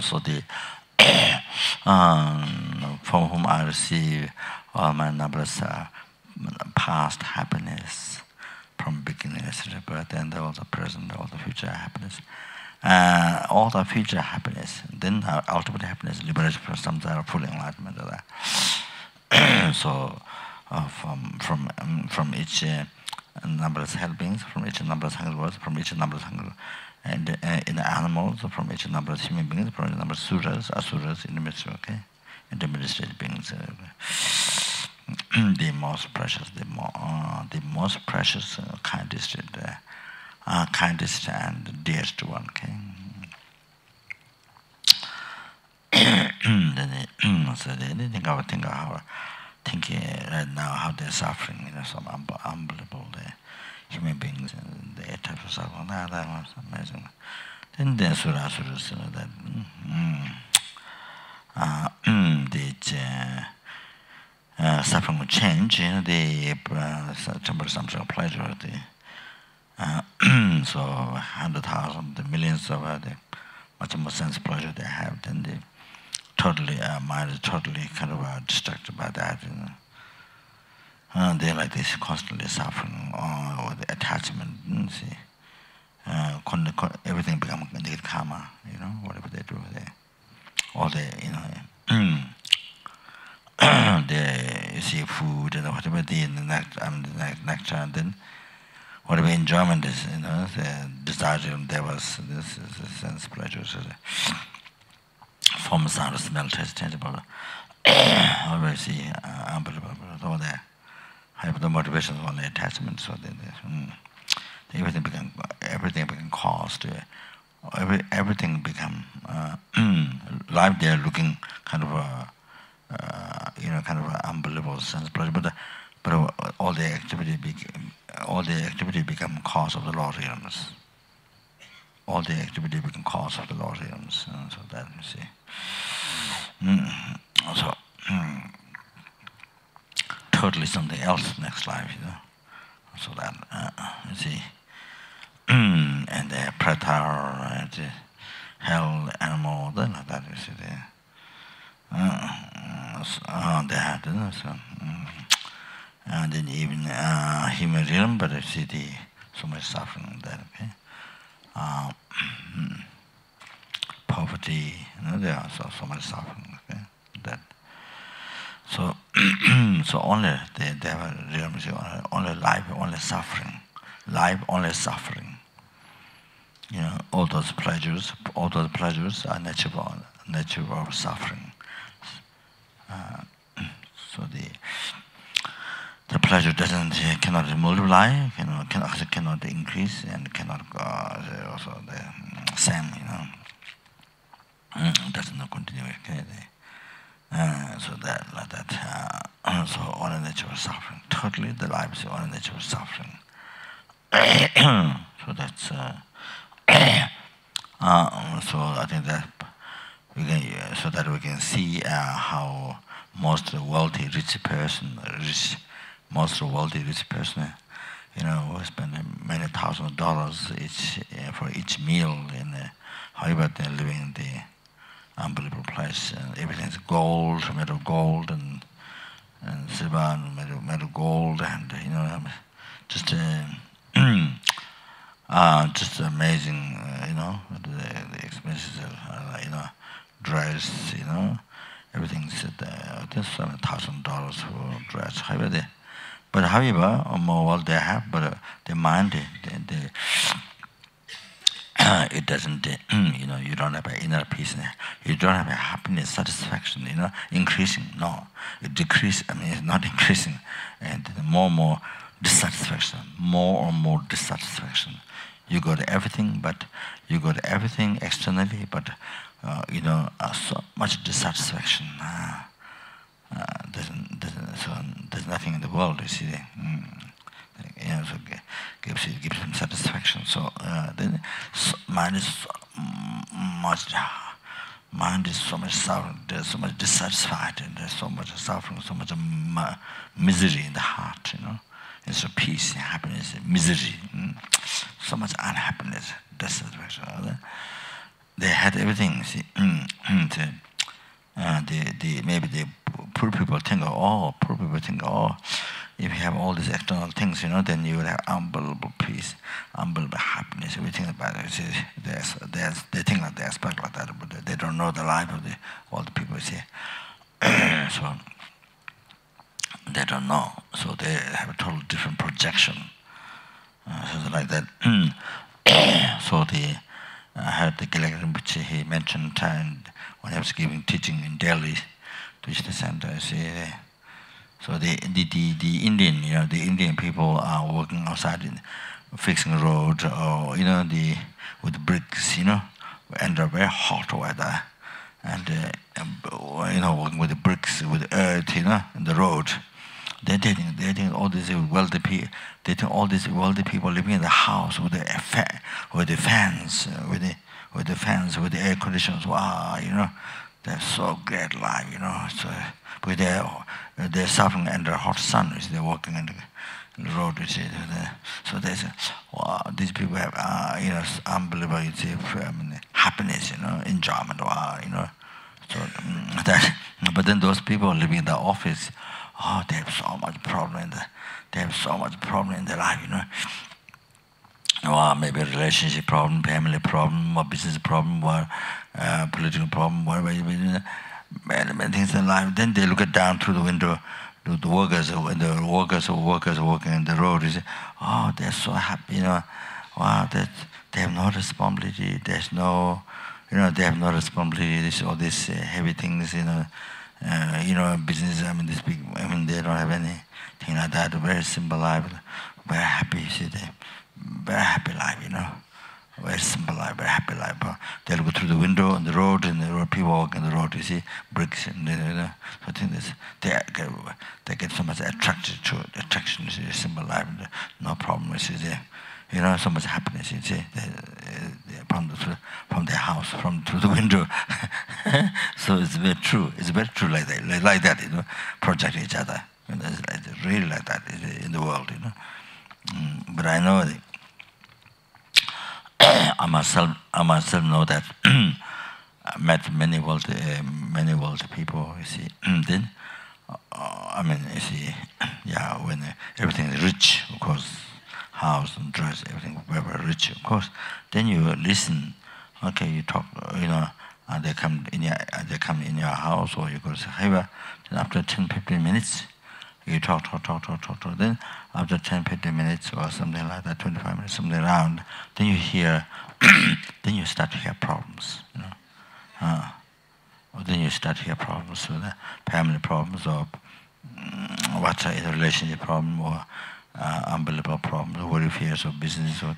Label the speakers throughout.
Speaker 1: So the from whom I receive all my numberless past happiness, from beginning, etc., birth, and all the present, all the future happiness, all the future happiness, then ultimate happiness, liberation from samsara, full enlightenment. So, from each numberless helpings, from each numberless hunger words, from each numberless hunger, and in the animals, from each numberless human beings, from the numberless suras, asuras, in the midst, okay, intermediate stage beings, the most precious, the most precious, kindest and dearest one, okay. So they think of thinking right now how they're suffering, some unbelievable human beings and their type of suffering. That was amazing. Then the asuras, that suffering will change. The temporary suffering of pleasure. So 100,000, the millions of much more sense pleasure they have, then the totally mind is totally kind of distracted by that. They're like this, constantly suffering with the attachment. See, everything becomes negative karma. Whatever they do, all they see food and whatever they eat, the nectar, and then whatever enjoyment is, the desire there was this sense pleasures, form, sound, smell, taste, tangible. Always see unbelievable. All that have the motivation on the attachment, so everything become caused. Everything become life. They are looking kind of kind of unbelievable sense pleasure, but all the activity become cause of the Lord realms. All the activity become cause of the Lord realms. So that you see. So totally something else next life, So that you see. And the predator, and hell, animal, then that you see there. They had so. And then even human realm, but I see so much suffering there. Okay, poverty, there are so much suffering. Okay, that. So so only they have realms, only life, only suffering, life, only suffering. All those pleasures are nature of suffering. So the pleasure cannot multiply, cannot increase, and cannot also the same, does not continue. Okay, so that like that. So only nature of suffering. Totally, the life is only nature of suffering. So that's. So I think that we can see how most wealthy rich person, who spend many thousands of dollars for each meal, and however they're living in the unbelievable place, and everything's gold, made of gold, and silver, made of gold, and just amazing, the expenses of, dress, everything's just $1,000 for dress. However, more wealth they have, but the mind, it doesn't, you don't have an inner peace, you don't have a happiness, satisfaction, increasing. No, it decreases. It's not increasing, and more and more dissatisfaction, more and more dissatisfaction. You got everything, externally, but so much dissatisfaction. There's nothing in the world, you see. So gives him satisfaction. So then mind is so much suffering. There's so much dissatisfied, and there's so much suffering, so much misery in the heart. instead of peace, happiness, misery, so much unhappiness, dissatisfaction. They had everything. See, maybe the poor people think, if you have all these external things, then you will have unbelievable peace, unbelievable happiness, everything about it. They think like they expect like that, but they don't know the life of all the people. See, so they don't know. So they have a total different projection. So like that. So I heard the Gelek Rinpoche, he mentioned when he was giving teaching in Delhi, to the center. So the Indian, the Indian people are working outside fixing roads, or with bricks, under very hot weather, and working with the bricks, with earth, in the road. They think all these wealthy people. They think all these wealthy people living in the house with the fans, with the air conditioners. Wow, they're so great life, So, but they're suffering under hot sun. They're walking in the road. So they say, wow, these people have, unbelievable, happiness, enjoyment. Wow, So that. But then those people living in the office. They have so much problem in their life, Or maybe a relationship problem, family problem, or business problem, or political problem, whatever. Many things in life. Then they look down through the window, the workers who working in the road. They say, they're so happy, Wow, that they have no responsibility. There's no, they have no responsibility. All these heavy things, business, this big, they don't have anything like that. Very simple life, very happy, very happy life, Very simple life, very happy life. They'll go through the window on the road, and the road, people walk on the road, bricks, and so I think they get so much attracted to it. Attraction is a simple life, no problem, so much happiness, from their house, through the window. So it's very true. It's very true like that, project each other. It's really like that in the world, But I know that I myself know that I met many wealthy people. Then when everything is rich, of course, house and dress, everything very rich, of course. Then you listen. Okay, you talk. They come in your house, or you go to Vajra. Then after 10-15 minutes, you talk. Then after 10-15 minutes or something like that, 25 minutes, something around, then you hear, then you start to hear problems, Or then you start to hear problems, with family problems, or what's a relationship problem, or unbelievable problems, or worry, fears, or business, or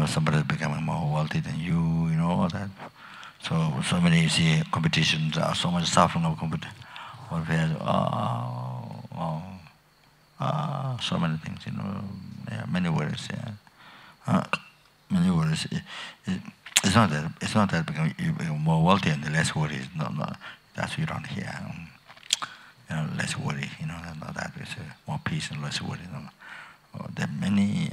Speaker 1: somebody is becoming more wealthy than you, all that. So many, competitions, so much suffering of competition, or fears, so many things, many worries, many worries. It's not that you become more wealthy and less worries. No, that's what you don't hear. Less worry. Not that. It's more peace and less worry. There are many.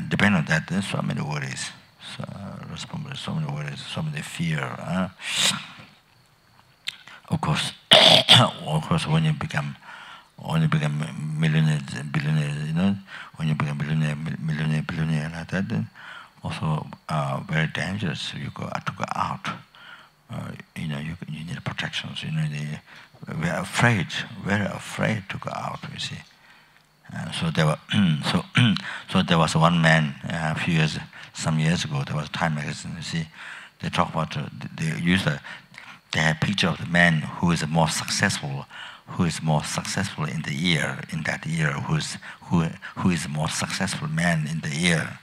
Speaker 1: Depend on that. There's so many worries. So many worries. So many fear. Of course, when you become millionaires, billionaires, when you become billionaire like that, then also very dangerous. You to go out. You need protections. We're afraid, very afraid to go out. You see. So there was one man some years ago. There was a Time magazine. You see, they talk about they have a picture of the man who is more successful in the year, who is more successful man in the year.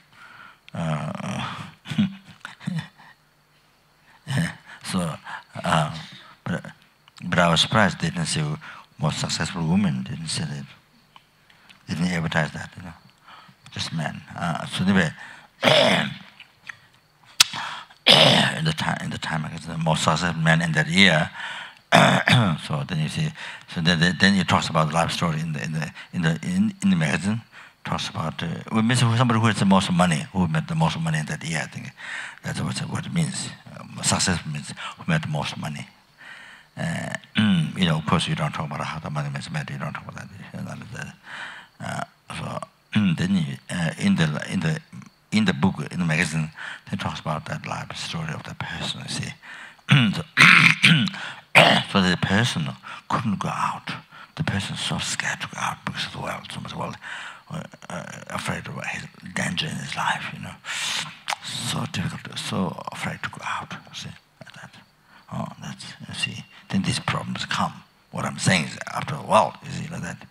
Speaker 1: But I was surprised they didn't say more successful woman. Didn't say that. They didn't advertise that. Just man. So anyway, in the time magazine, more successful man in that year, So then you see, so then he talks about the life story in the magazine. Talks about we mean somebody who has the most money, who made the most money in that year. I think that's what it means. Success means who made the most money. Of course, you don't talk about how the money is made. You don't talk about that. So then in the book, in the magazine, they talks about that life story of the person. You see, so the person couldn't go out. The person is so scared to go out because of the world, so much world, afraid of his danger in his life. So difficult, so afraid to go out. See, like that. Oh, that's, you see. Then these problems come. What I'm saying is, after a while, you see, like that.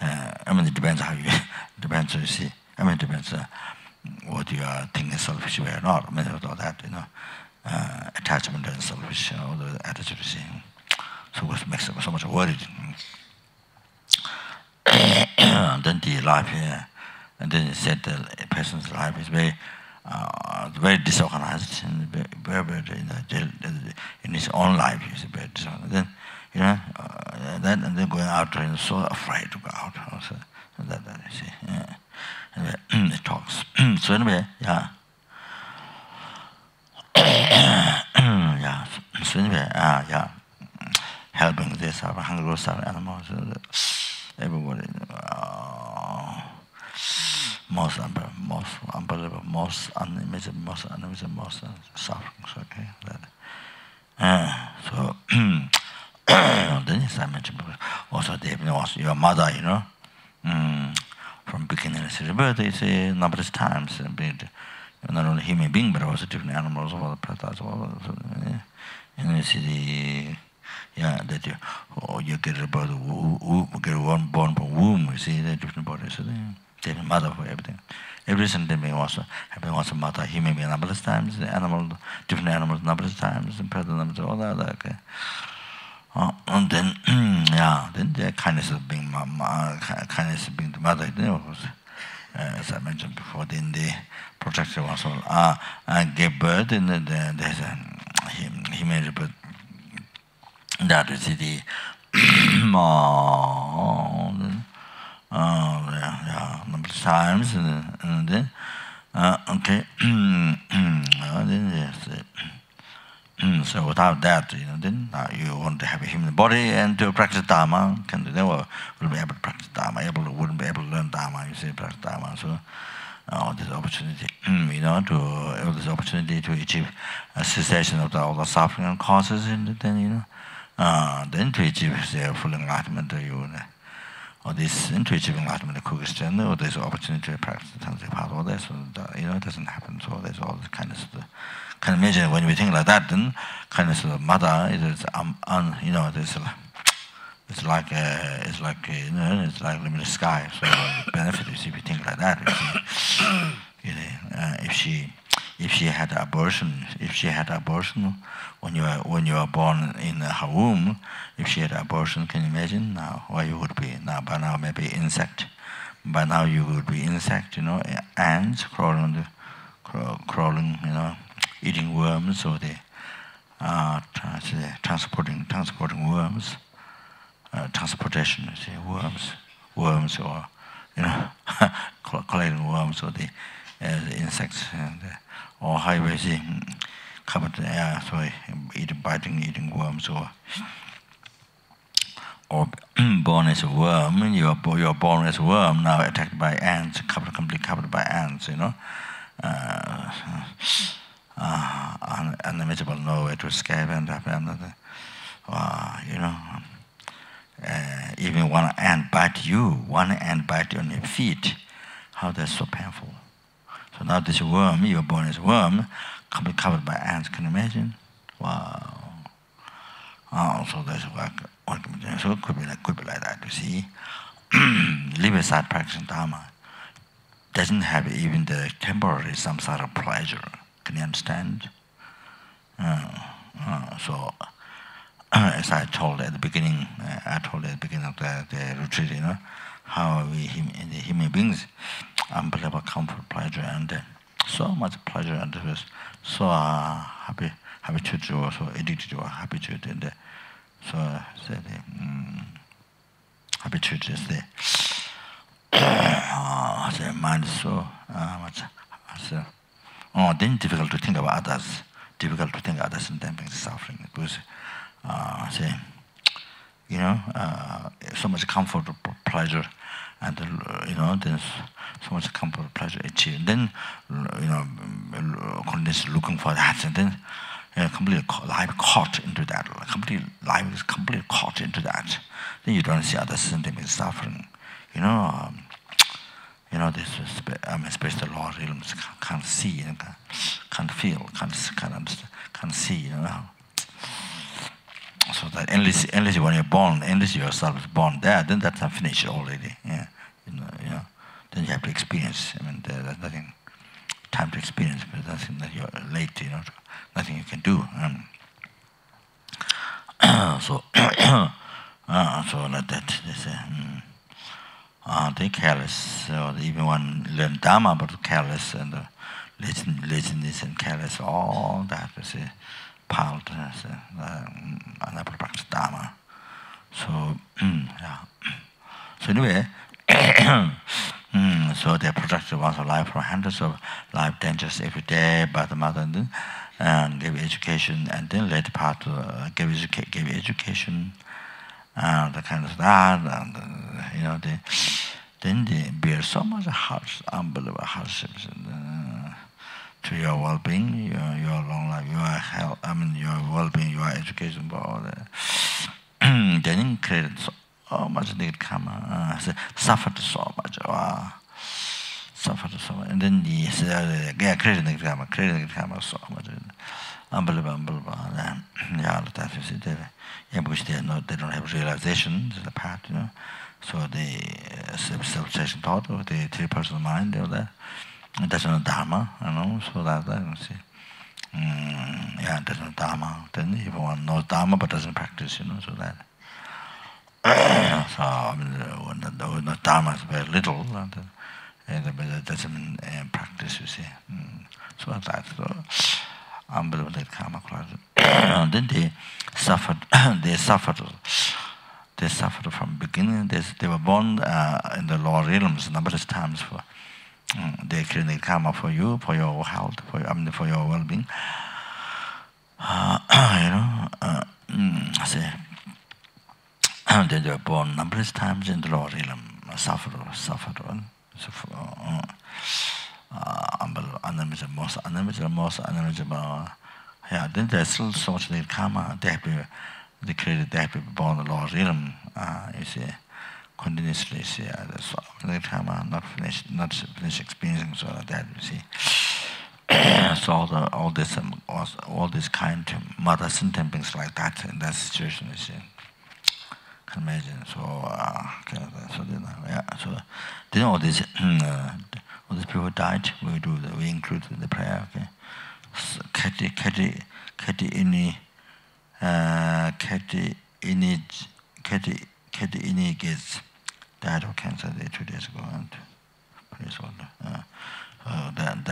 Speaker 1: It depends how you, depends, you see. It depends what you are thinking selfish way or not. All that, attachment and selfish, all the attitude, you see. So what makes them so much worried. Then the life here, and then he said the person's life is very disorganized and very in his own life. He's very disorganized. Then and then going out and so afraid to go out. Also, that you see. And it talks. So anyway, yeah. Yeah. So anyway, yeah. Helping this hungry animals. Everybody, most unbelievable, most unimaginable, most suffering. Okay, that. So then as I mentioned, also your mother, from beginning to birth, they say number of times, not only human being but also different animals, all the predators, and you see that you get a birth, get one born from womb. You see the different bodies, so different mother for everything. Every single thing also having also mother, human being number of times, the animal, different animals number of times, and predator numbers, all that. Okay. And then then the kindness of being the mother, as I mentioned before, then the protector also gave birth, and then there's he made birth. That is the number of times, and then okay, then yes. So without that, then you want to have a human body and to practice Dharma, then will be able to practice Dharma, wouldn't be able to learn Dharma, you see, practice Dharma. So this opportunity, this opportunity to achieve a cessation of all the suffering and causes, and then to achieve full enlightenment, or this to achieve enlightenment, the question, or this opportunity to practice the path, all this, it doesn't happen. So there's all this kind of stuff. Can imagine when we think like that, then kind of sort of mother is it's like limited sky. So benefit is if you think like that. If she had abortion, when you are born in her womb, if she had abortion, can you imagine now where you would be now? By now maybe insect. By now you would be insect, ants crawling, eating worms, or they transporting worms, transportation. You see, worms, or collecting worms, or the insects, or highways covered, eating worms, or born as a worm. You are born as a worm, now attacked by ants, completely covered by ants. Unimaginable, no way to escape, and even one ant bite on your feet. How that's so painful. So now this worm, you are born as a worm, completely covered by ants. Can you imagine? Wow. So that's what so it could be like that. You see, leave aside practicing Dharma. Doesn't have even the temporary some sort of pleasure. Can you understand? So, as I told at the beginning, of the retreat, how we, the human beings, unbelievable comfort, pleasure, and so much pleasure, and so happy to do, so addicted to, happy to, and So the habitude is the mind is so much so then difficult to think about others, difficult to think others and then brings suffering because say so much comfort, pleasure, and there's so much comfort, pleasure achieved. Then continues looking for that, and then completely life caught into that. Complete life is completely caught into that. Then you don't see others and they make suffering. This especially the lower realms can't see, can't feel, can't understand, can't see. So that unless when you're born, unless yourself is born there, then that's finished already. Yeah, then you have to experience. I mean, there's nothing time to experience, but nothing that you're late. Nothing you can do. So like that. They careless. So even one learn Dharma, but careless and laziness and careless. All that is piled as another practice Dharma. So yeah. So anyway, so they protect one's life from hundreds of life dangers every day. But the mother then gave education, and then later part gave education. The kind of that, and then they bear so much unbelievable hardships to your well-being, your long life, your health. I mean, your well-being, your education, all that. Then created so much negative karma, suffered so much, suffered so much, and then created negative karma so much. Unbelievable. Yeah, that is it. Because they don't have realization, this is the part, So the self-session thought, or the three-personal mind, all that. That's not Dharma, so that you see. That's not Dharma. Then if one knows Dharma but doesn't practice, so that. So I mean, the Dharma is very little, but that doesn't mean practice, you see. So that's so. Unbelievable karma. Then they suffered. They suffered from beginning. They were born in the lower realms numberless times. They created karma for you, for your health, for your well-being. They were born numberless times in the lower realm. Suffered. Unmanageable. Yeah, then there's still so much karma. They have to be born in the lower realm. You see, continuously. You see, the karma not finish experiencing, so that you see. So all this kind of mother symptoms like that in that situation, you see. Can imagine. So then all these people died. We include in the prayer. Okay. Kati ini gets died of cancer 2 days ago, and praise God. That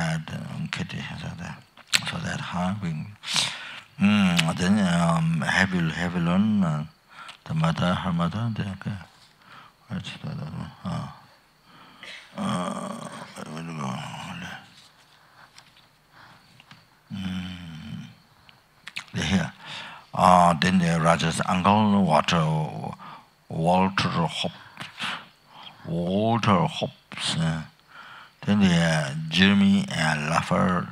Speaker 1: Kati has that. So that then have you learned the mother, her mother? Okay. Where's the other one? Where to go? They're here. Then the Raja's uncle, Walter Hobbs. Then the Jeremy Laffer,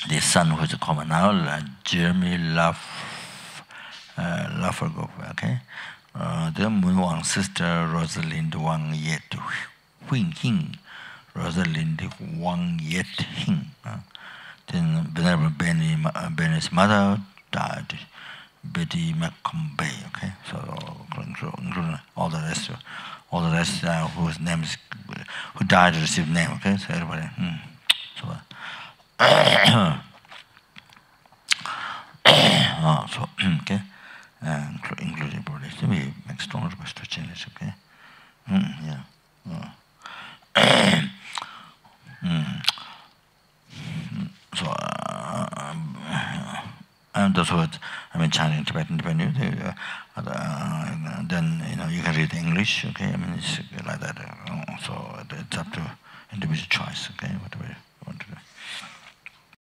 Speaker 1: the son who is common now, Jeremy Laffer, okay. Then Moon Wang sister Rosalind Wang Yet Huing Hing. Rosalind Wang Yet Hing. Then Venerable Benny's mother died, Betty McCombay. Okay, so including all the rest whose names who died received name. Okay, so everybody. Okay, including bodies. We make stronger request to change it. Okay. So and those who are, chanting Tibetan, then you can read English. Okay, it's like that. So it's up to individual choice. Okay, whatever.